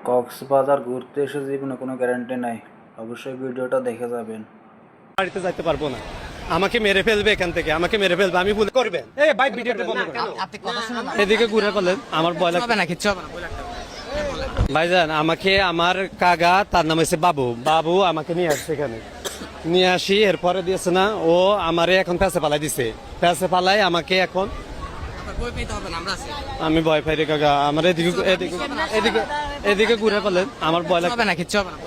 কক্সবাজার ঘুরতে এসে জীবনে কোনো গ্যারান্টি নাই, অবশ্যই ভিডিওটা দেখে যাবেন। বাড়িতে যাইতে পারবো না, আমাকে মেরে ফেলবে এখান থেকে, আমাকে মেরে ফেলবে, আমি ভুল করবেন। এই ভাই ভিডিওটা বন্ধ করেন, এদিকে ঘুরে বলেন, আমার ভয় লাগবে না কিছু হবে না। ভাইজান আমাকে আমার কাকা, তার নাম হচ্ছে বাবু, বাবু আমাকে নিয়ে আসছে এখানে, নিয়ে আসি এরপরে দিয়েছে না, ও আমারে এখন প্যাসে পালাই দিছে, প্যাসে পালাই আমাকে এখন আমি ভয় পাই রে কাকা, আমার এদিকে এদিকে এদিকে এদিকে ঘুরে বলেন, আমার ভয় লাগবে না কিছু হবে না।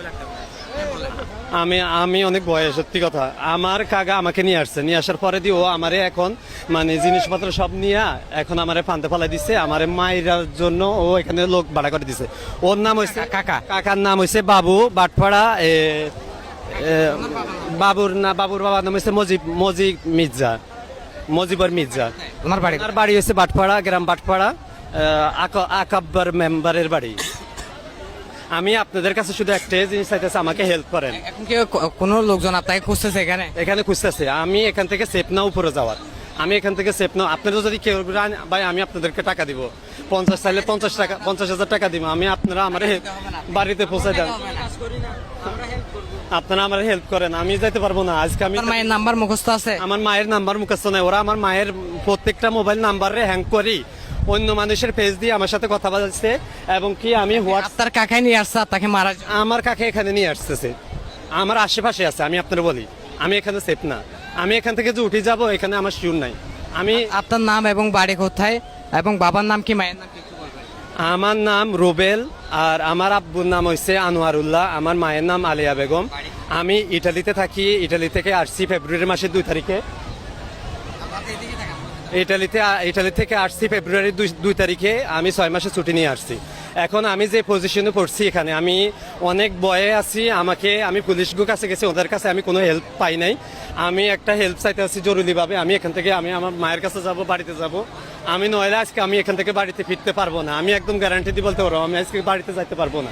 আমি অনেক ভয়, সত্যি কথা। আমার কাকা আমাকে নিয়ে আসছে, নিয়ে আসার পরে দিয়ে ও আমারে এখন মানে জিনিসপত্র সব নিয়ে এখন আমারে ফান্দে ফেলাই দিচ্ছে, আমারে মায়ের জন্য ও এখানে লোক ভাড়া করে দিছে। ওর নাম হয়েছে কাকা, কাকার নাম হয়েছে বাবু বাটপাড়া। বাবুর বাবার নাম হয়েছে মজিবর মির্জা। ওনার বাড়ি হচ্ছে বাটপাড়া, গ্রাম বাটপাড়া, আকাব্বর মেম্বারের বাড়ি। আমি আপনাদের কাছে শুধু একটাই জিনিস চাইতেছি, আমাকে হেল্প করেন। এখন কি কোনো লোকজন আপনাকে খুঁজতেছে এখানে খুঁজতেছে? আমি এখান থেকে সেফ না উপরে যাওয়ার, আমি এখান থেকে সেফ না। আপনারা যদি কেউ ভাই, আমি আপনাদেরকে টাকা দিব, 50 চাইলে 50,000 টাকা দিব, আমি আপনারা আমার বাড়িতে পৌঁছে দেন, আপনারা আমার হেল্প করেন। আমি যাইতে পারবো না আজকে। আমি মায়ের নাম্বার মুখস্থ আছে? আমার মায়ের নাম্বার মুখস্থ নাই, ওরা আমার মায়ের প্রত্যেকটা মোবাইল নাম্বারে হ্যাং করি অন্য মানুষের পেজ দিয়ে আমার সাথে কথা বলছে, এবং কি আমি আপনার কাকাই নিয়ে আসছে তাকে মারা? আমার কাকা এখানে নিয়ে আসতেছে, আমার আশেপাশে আছে। আমি আপনার বলি, আমি এখানে সেফ না, আমি এখান থেকে যে উঠে যাব এখানে আমার শিওর নাই। আমি আপনার নাম এবং বাড়ি কোথায় এবং বাবার নাম কি মায়ের নাম কি? আমার নাম রুবেল, আর আমার আব্বুর নাম হচ্ছে আনোয়ারুল্লাহ, আমার মায়ের নাম আলিয়া বেগম। আমি ইটালিতে থাকি, ইটালি থেকে আসছি ফেব্রুয়ারি মাসের 2 তারিখে। ইটালি থেকে আসছি ফেব্রুয়ারি 2 তারিখে। আমি 6 মাসে ছুটি নিয়ে আসছি। এখন আমি যে পজিশনে পড়ছি এখানে, আমি অনেক ভয়ে আছি। আমি পুলিশ কাছে গেছি, ওদের কাছে আমি কোনো হেল্প পাই নাই। আমি একটা হেল্প চাইতে আছি জরুরিভাবে। আমি এখান থেকে আমি আমার মায়ের কাছে যাব, বাড়িতে যাব। আমি নইলে আজকে আমি এখান থেকে বাড়িতে ফিরতে পারবো না। আমি একদম গ্যারান্টি দিয়ে বলতে পারবো, আমি আজকে বাড়িতে যাইতে পারবো না।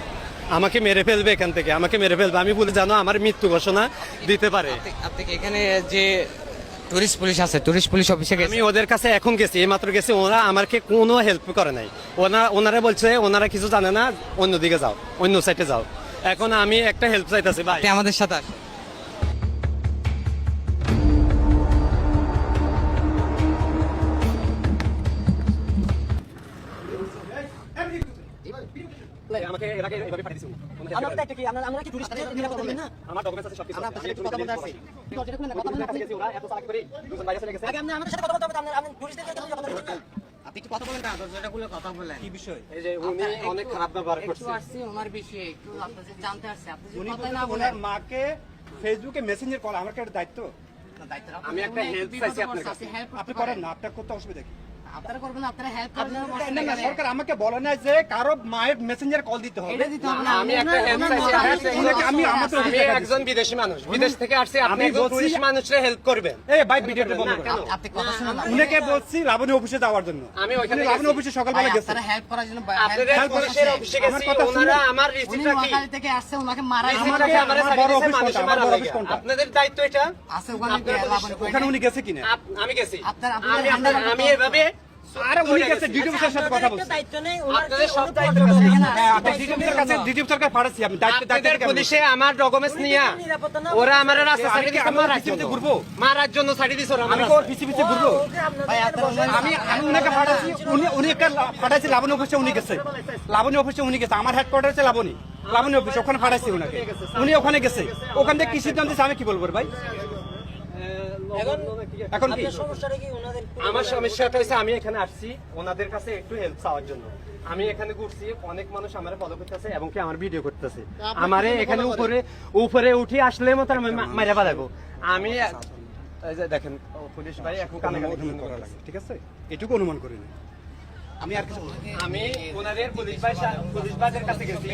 আমাকে মেরে ফেলবে এখান থেকে, আমাকে মেরে ফেলবে। আমি বলে জানো আমার মৃত্যু ঘোষণা দিতে পারে। আপনি এখানে যে টুরিস্ট পুলিশ আছে, টুরিস্ট পুলিশ অফিসে আমি ওদের কাছে এখন গেছি, এইমাত্র গেছি। ওরা আমাকে কোনো হেল্প করে নাই। ওনারা বলছে ওনারা কিছু জানে না, অন্যদিকে যাও, অন্য সাইডে যাও। এখন আমি একটা হেল্প চাইতেছি ভাই, আমাদের সাথে আমাকে এর আগে এভাবে পাঠিয়ে দিছো। আমরা কি আমরা কি টুরিস্ট নিরাপত্তা দেন না? আমার ডকুমেন্টস আছে, সবকিছু আছে। আমি কথা বলতে আসছি। যেটা কোন কথা বলতে আসছি, ওরা এত চালাকি করে দুজন বাইরে চলে গেছে। আগে আমাদের সাথে কথা বলতে হবে, আমরা টুরিস্টদের সাথে কথা বলতে। আপনি একটু কথা বলেন না, দরজাটা খুলে কথা বলেন। কি বিষয়? এই যে উনি অনেক খারাপ ব্যবহার করছে। একটু আসছি ওনার বিষয়ে, একটু আপনাদের জানতে আসছে। আপনি উনি কথা না বলেন। ওনার মাকে ফেসবুকে মেসেঞ্জার কল, আমার কি একটা দায়িত্ব? আমি একটা হেল্প চাইছি আপনার কাছে। আপনি করেন না, আপনার করতে অসুবিধা কি? আপনারা করবেন, আপনারা হেল্প না, করবেন। না, সরকার আমাকে বলে না যে কারো মায়ের মেসেঞ্জার কল দিতে হবে। এটা দিতে হবে না। আমি একটা হেল্প চাইছি। আমি একজন বিদেশি মানুষ, বিদেশ থেকে আসছি। আপনি একজন টুরিস্ট মানুষের হেল্প করবেন। এই ভাই ভিডিওটা বন্ধ করেন। আপনি কথা শুনুন। উনাকে বলছি লাবণী অফিসে যাওয়ার জন্য। আমি ওইখানে লাবণী অফিসে সকালবেলা গেছি। আপনারা হেল্প করার জন্য আপনাদের পুলিশের অফিসে গেছি, ওনারা আমার রিসিপ্ট রাখি। ওখান থেকে আসছে, ওনাকে মারা আমার বড় অফিস কোনটা? আমার বড় অফিস কোনটা? আপনাদের দায়িত্ব এটা আছে ওখানে। ওখানে উনি গেছে কিনা? আমি গেছি। আমি এভাবে আরে উনি গেছে, ডিডি অফিসের সাথে কথা বলছি। আপনাদের সব দায়িত্ব হ্যাঁ, আপনি ডিডি অফিসের কাছে, ডিডি অফিসের কাছে পাঠাচ্ছি। আমি আপনাদের পুলিশে আমার ডকুমেন্টস নিয়ে ওরা আমার রাস্তা ছাড়ি দিছে, মারার জন্য ঘুরবো, মারার জন্য ছাড়ি দিছে ওরা। আমি কোর পিছে পিছে ঘুরবো? আমি উনাকে পাঠাচ্ছি, উনি একটা পাঠাচ্ছি লাবণী অফিসে। উনি গেছে লাবণী অফিসে, উনি গেছে। আমার হেডকোয়ার্টার হচ্ছে লাবণী অফিস, ওখানে পাঠাচ্ছি উনাকে। উনি ওখানে গেছে, ওখান থেকে কি সিদ্ধান্ত দিচ্ছে আমি কি বলবো ভাই? এখন কি আমার সমস্যাটা হয়েছে, আমি এখানে আসছি ওনাদের কাছে একটু হেল্প চাওয়ার জন্য। আমি এখানে ঘুরছি, অনেক মানুষ আমার ফলো করতেছে এবং কি আমার ভিডিও করতেছে। আমারে এখানে উপরে উঠে আসলে মতো আমি মাইরা পালাবো। আমি এই যে দেখেন পুলিশ ভাই এখন কানাকানি করা লাগে, ঠিক আছে? এটুকু অনুমান করি না আমি। আর কিছু আমি ওনাদের পুলিশ ভাইদের কাছে গেছি।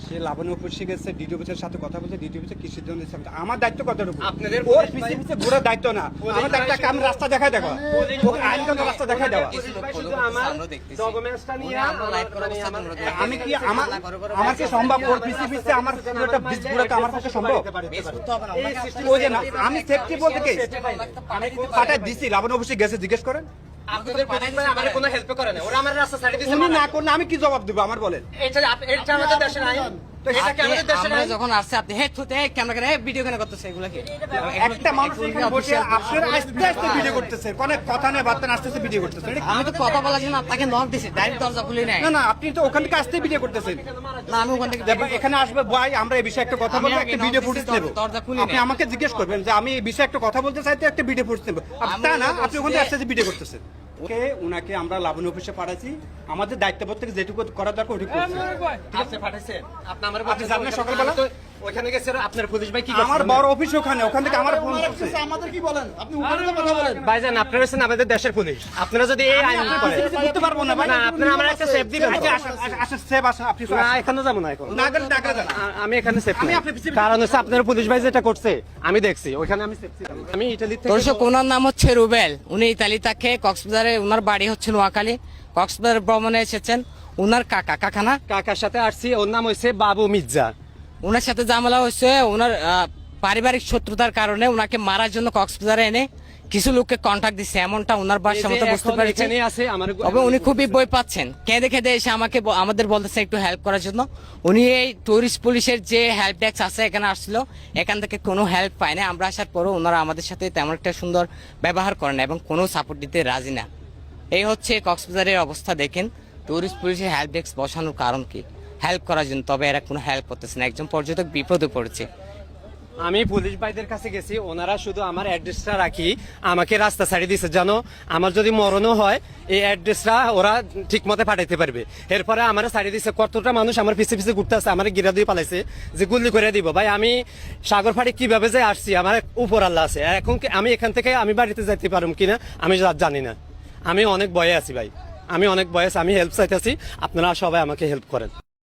সে লাবণী অফিসে গেছে, ডিডি অফিসের সাথে কথা বলছে। ডিডি অফিসে কি সিদ্ধান্ত দিচ্ছে আমার দায়িত্ব কতটুকু? আপনাদের ওর পিছে পিছে ঘোরার দায়িত্ব না। আমার দায়িত্ব কাম রাস্তা দেখায় দেওয়া, আইনগত রাস্তা দেখায় দেওয়া। আমার ডকুমেন্টসটা নিয়ে আমি কি আমার কি সম্ভব ওর পিছে পিছে আমার পুরোটা বীজ ঘোরাতে আমার পক্ষে সম্ভব? ওই যে না, আমি সেফটি বলতে কি পাঠায় দিছি। লাবণী অফিসে গেছে, জিজ্ঞেস করেন। আপনাদের পুলিশ ভাই আমার কোনো হেল্প করে না, ওরা আমার রাস্তা ছাড়িয়ে দিয়েছে। উনি না করলে আমি কি জবাব দেবো আমার বলেন? এটা আমাদের দেশে নাই, তো এটা কি আমাদের দেশে আমরা নাই? যখন আসছে আপনি হে থুতে ক্যামেরা করে ভিডিও কেন করতেছে এগুলা কি? একটা মানুষ এখানে বসে আপনারা আস্তে আস্তে ভিডিও করতেছে, কোনো কথা নেই বার্তা না, আস্তে আস্তে ভিডিও করতেছে। এটা কি? আমি তো কথা বলার জন্য আপনাকে নক দিছি, ডাইরেক্ট দরজা খুলে নাই। না না, আপনি তো ওখান থেকে আসতে ভিডিও করতেছেন। না আমি ওখান থেকে এখানে আসবে ভাই, আমরা এই বিষয়ে একটা কথা আমি বলবো, আগে একটা ভিডিও notice ফুটেজ দিছি, নেব। দরজা খুলি আপনি নাই। আমাকে জিজ্ঞেস করবেন যে আমি এই বিষয়ে একটা কথা বলতে চাইতে একটা ভিডিও ফুটেজ নেব, তা না আপনি ওখানে বলছি আসতে ভিডিও করতেছেন। ওকে, উনাকে আমরা লাবণী অফিসে পাঠাইছি, আমাদের দায়িত্ববোধ থেকে যেটুকু করা দরকার ওটুকু করছি। আপনি পাঠাইছেন, আপনি আমার আপনি জানেন সকালবেলা? ওখানে গেছে, আপনার পুলিশ ভাই কি আমার করছে? বড় অফিস ওখানে, ওখান থেকে আমার ফোন করছে। ভাইজান আপনারা হচ্ছেন আমাদের দেশের পুলিশ, আপনারা যদি এই আইন করেন কিছু করতে পারবো না ভাই। না, আপনারা আমার একটা সেফ দিবেন। আচ্ছা, আসেন, সেভ আসেন, আপনি না এখানে যাবো না, এখন না গেলে ডাকলে যান। আমি এখানে সেফ আমি নাই। আপনার পিছে- কারণ হচ্ছে আপনার পুলিশ ভাই যেটা করছে আমি দেখছি, ওইখানে আমি সেফ ছিলাম। আমি ইটালি থেকে দর্শক ওনার নাম হচ্ছে রুবেল, উনি ইতালি থাকে, কক্সবাজারে ওনার বাড়ি হচ্ছে নোয়াখালী, কক্সবাজার ভ্রমণে এসেছেন। ওনার কাকা না, কাকার সাথে আসছি, ওর নাম হচ্ছে বাবু মির্জা। ওনার সাথে ঝামেলা হচ্ছে, ওনার পারিবারিক শত্রুতার কারণে ওনাকে মারার জন্য কক্সবাজারে এনে কিছু লোককে কন্টাক্ট দিচ্ছে, এমনটা ওনার ভাষার মতো বুঝতে এখন পেরেছি। এখানে আছে আমার তবে উনি খুবই বই পাচ্ছেন, কেঁদে কেঁদে এসে আমাদের বলতেছে একটু হেল্প করার জন্য। উনি এই টুরিস্ট পুলিশের যে হেল্প ডেস্ক আছে এখানে আসছিল, এখান থেকে কোনো হেল্প পায় না। আমরা আসার পরও ওনারা আমাদের সাথে তেমন একটা সুন্দর ব্যবহার করেন না এবং কোনো সাপোর্ট দিতে রাজি না। এই হচ্ছে কক্সবাজারের অবস্থা। দেখেন টুরিস্ট পুলিশের হেল্প ডেস্ক বসানোর কারণ কি? হেল্প করার জন্য, তবে এরা কোনো হেল্প করতেছে না। একজন পর্যটক বিপদে পড়েছে। আমি পুলিশ ভাইদের কাছে গেছি, ওনারা শুধু আমার অ্যাড্রেসটা রাখি আমাকে রাস্তা ছাড়িয়ে দিছে, জানো আমার যদি মরণও হয় এই অ্যাড্রেসটা ওরা ঠিক মতো পাঠাইতে পারবে। এরপরে আমার ছাড়িয়ে দিছে, কতটা মানুষ আমার পিছে পিছে ঘুরতে আসছে, আমার গিরা দিয়ে পালাইছে যে গুলি করে দিব। ভাই আমি সাগর ফাড়ি কিভাবে যে আসছি, আমার উপর আল্লাহ আছে। এখন আমি এখান থেকে আমি বাড়িতে যাইতে পারবো কিনা আমি জানি না। আমি অনেক ভয়ে আছি ভাই, আমি অনেক ভয়ে আছি। আমি হেল্প চাইতেছি, আপনারা সবাই আমাকে হেল্প করেন।